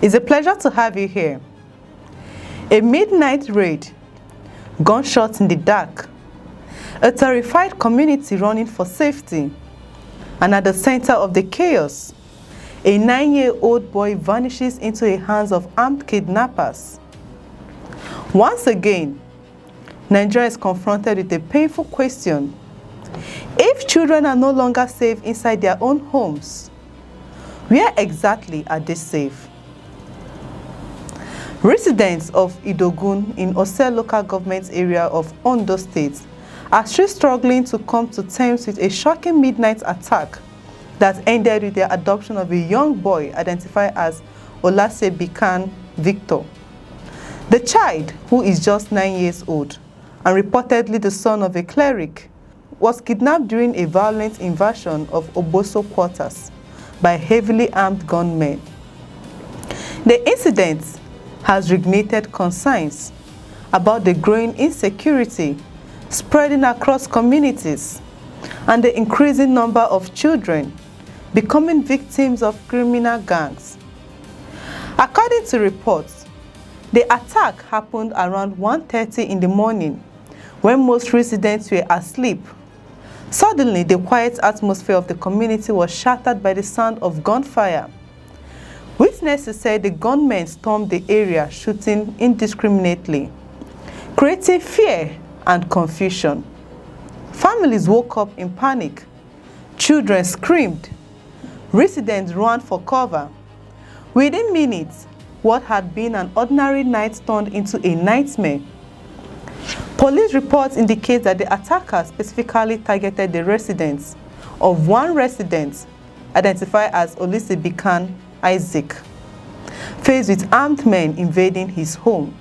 It's a pleasure to have you here. A midnight raid, gunshots in the dark, a terrified community running for safety, and at the center of the chaos, a 9-year-old boy vanishes into the hands of armed kidnappers. Once again, Nigeria is confronted with a painful question. If children are no longer safe inside their own homes, where exactly are they safe? Residents of Idogun in Ose local government area of Ondo State are still struggling to come to terms with a shocking midnight attack that ended with the adoption of a young boy identified as Olasebikan Victor. The child, who is just 9 years old and reportedly the son of a cleric, was kidnapped during a violent invasion of Oboso quarters by heavily armed gunmen. The incident has reignited concerns about the growing insecurity spreading across communities and the increasing number of children becoming victims of criminal gangs. According to reports, the attack happened around 1:30 in the morning when most residents were asleep. Suddenly, the quiet atmosphere of the community was shattered by the sound of gunfire. Witnesses said the gunmen stormed the area, shooting indiscriminately, creating fear and confusion. Families woke up in panic. Children screamed. Residents ran for cover. Within minutes, what had been an ordinary night turned into a nightmare. Police reports indicate that the attackers specifically targeted the residence of one resident identified as Olasebikan Isaac, faced with armed men invading his home.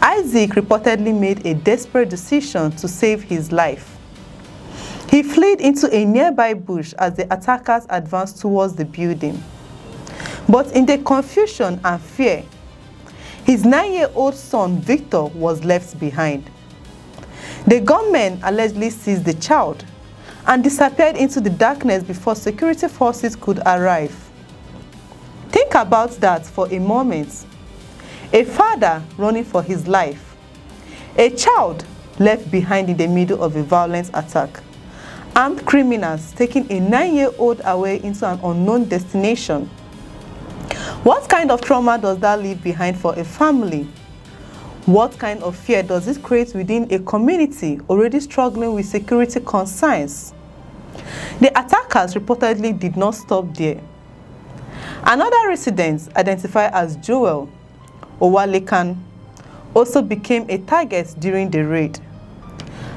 Isaac reportedly made a desperate decision to save his life. He fled into a nearby bush as the attackers advanced towards the building. But in the confusion and fear, his 9-year-old son Victor was left behind. The gunmen allegedly seized the child and disappeared into the darkness before security forces could arrive. Think about that for a moment. A father running for his life, a child left behind in the middle of a violent attack, armed criminals taking a 9-year-old away into an unknown destination. What kind of trauma does that leave behind for a family? What kind of fear does it create within a community already struggling with security concerns? The attackers reportedly did not stop there. Another resident, identified as Joel Owalekan, also became a target during the raid.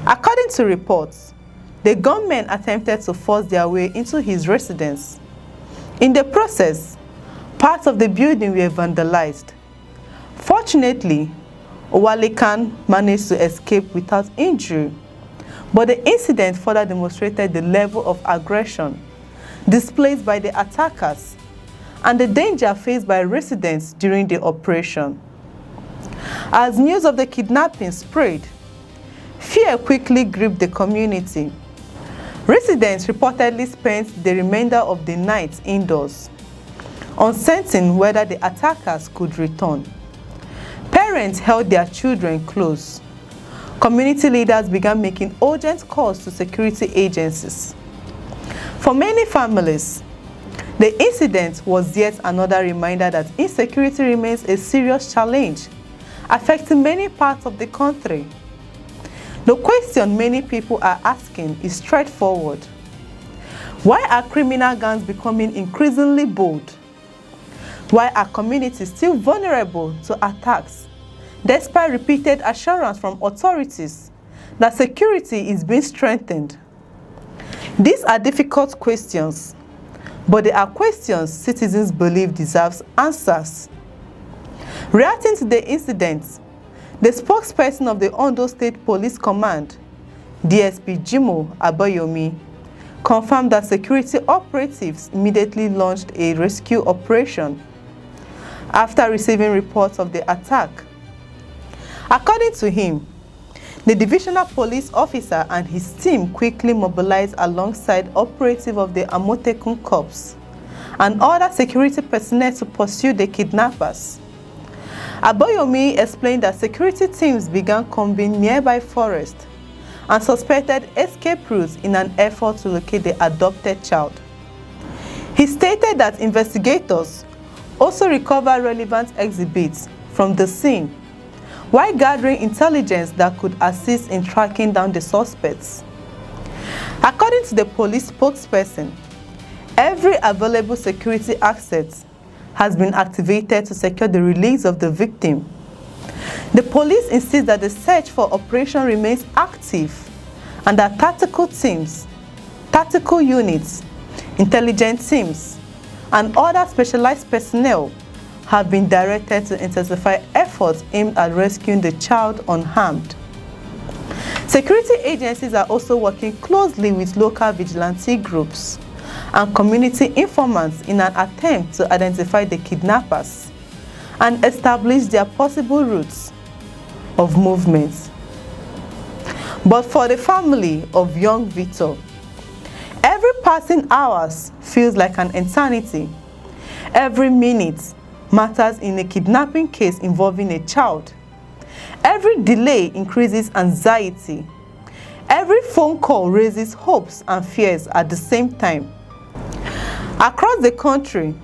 According to reports, the gunmen attempted to force their way into his residence. In the process, parts of the building were vandalized. Fortunately, Owalekan managed to escape without injury, but the incident further demonstrated the level of aggression displayed by the attackers and the danger faced by residents during the operation. As news of the kidnapping spread, fear quickly gripped the community. Residents reportedly spent the remainder of the night indoors, uncertain whether the attackers could return. Parents held their children close. Community leaders began making urgent calls to security agencies. For many families, the incident was yet another reminder that insecurity remains a serious challenge, affecting many parts of the country. The question many people are asking is straightforward. Why are criminal gangs becoming increasingly bold? Why are communities still vulnerable to attacks, despite repeated assurance from authorities that security is being strengthened? These are difficult questions, but they are questions citizens believe deserves answers. Reacting to the incident, the spokesperson of the Ondo State Police Command, DSP Jimo Abayomi, confirmed that security operatives immediately launched a rescue operation after receiving reports of the attack. According to him, the divisional police officer and his team quickly mobilized alongside operatives of the Amotekun Corps and other security personnel to pursue the kidnappers. Aboyomi explained that security teams began combing nearby forests and suspected escape routes in an effort to locate the adopted child. He stated that investigators also recovered relevant exhibits from the scene while gathering intelligence that could assist in tracking down the suspects. According to the police spokesperson, every available security asset has been activated to secure the release of the victim. The police insist that the search for operation remains active and that tactical teams, tactical units, intelligence teams, and other specialized personnel have been directed to intensify efforts aimed at rescuing the child unharmed. Security agencies are also working closely with local vigilante groups and community informants in an attempt to identify the kidnappers and establish their possible routes of movement. But for the family of young Victor, every passing hours feels like an eternity. Every minute matters in a kidnapping case involving a child. Every delay increases anxiety. Every phone call raises hopes and fears at the same time. Across the country,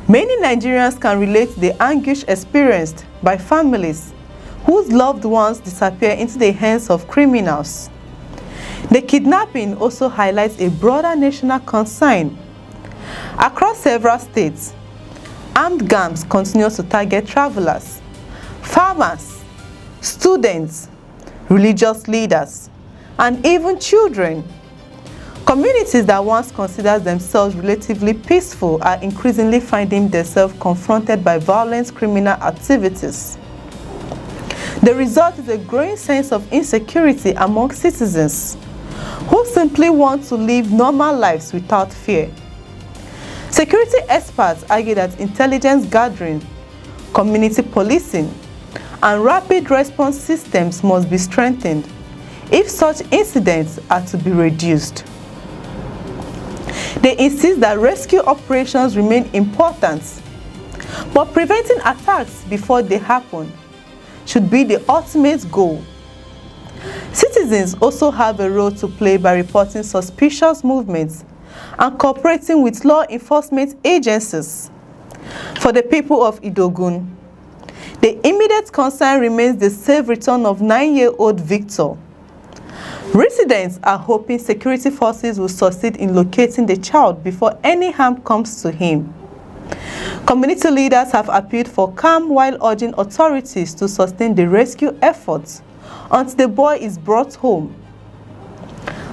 many Nigerians can relate to the anguish experienced by families whose loved ones disappear into the hands of criminals. The kidnapping also highlights a broader national concern. Across several states, armed gangs continue to target travelers, farmers, students, religious leaders, and even children. Communities that once considered themselves relatively peaceful are increasingly finding themselves confronted by violent criminal activities. The result is a growing sense of insecurity among citizens who simply want to live normal lives without fear. Security experts argue that intelligence gathering, community policing, and rapid response systems must be strengthened if such incidents are to be reduced. They insist that rescue operations remain important, but preventing attacks before they happen should be the ultimate goal. Citizens also have a role to play by reporting suspicious movements and cooperating with law enforcement agencies. For the people of Idogun, the immediate concern remains the safe return of 9-year-old Victor. Residents are hoping security forces will succeed in locating the child before any harm comes to him. Community leaders have appealed for calm while urging authorities to sustain the rescue efforts until the boy is brought home.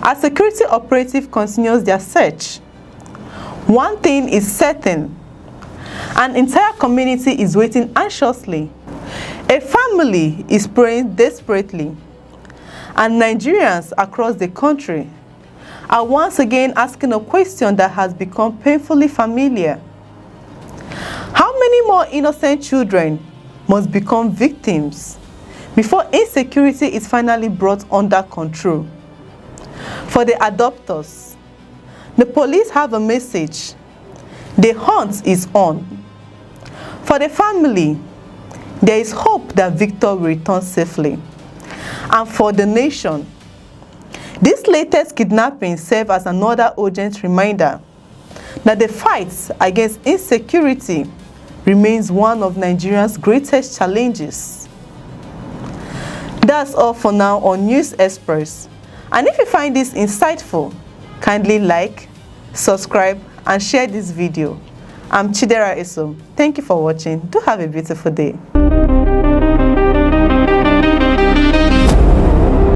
As security operatives continue their search, one thing is certain: an entire community is waiting anxiously. A family is praying desperately. And Nigerians across the country are once again asking a question that has become painfully familiar. How many more innocent children must become victims before insecurity is finally brought under control? For the adopters, the police have a message: the hunt is on. For the family, there is hope that Victor will return safely. And for the nation, this latest kidnapping serves as another urgent reminder that the fight against insecurity remains one of Nigeria's greatest challenges. That's all for now on News Express. And if you find this insightful, kindly like, subscribe, and share this video. I'm Chidera Isom. Thank you for watching. Do have a beautiful day.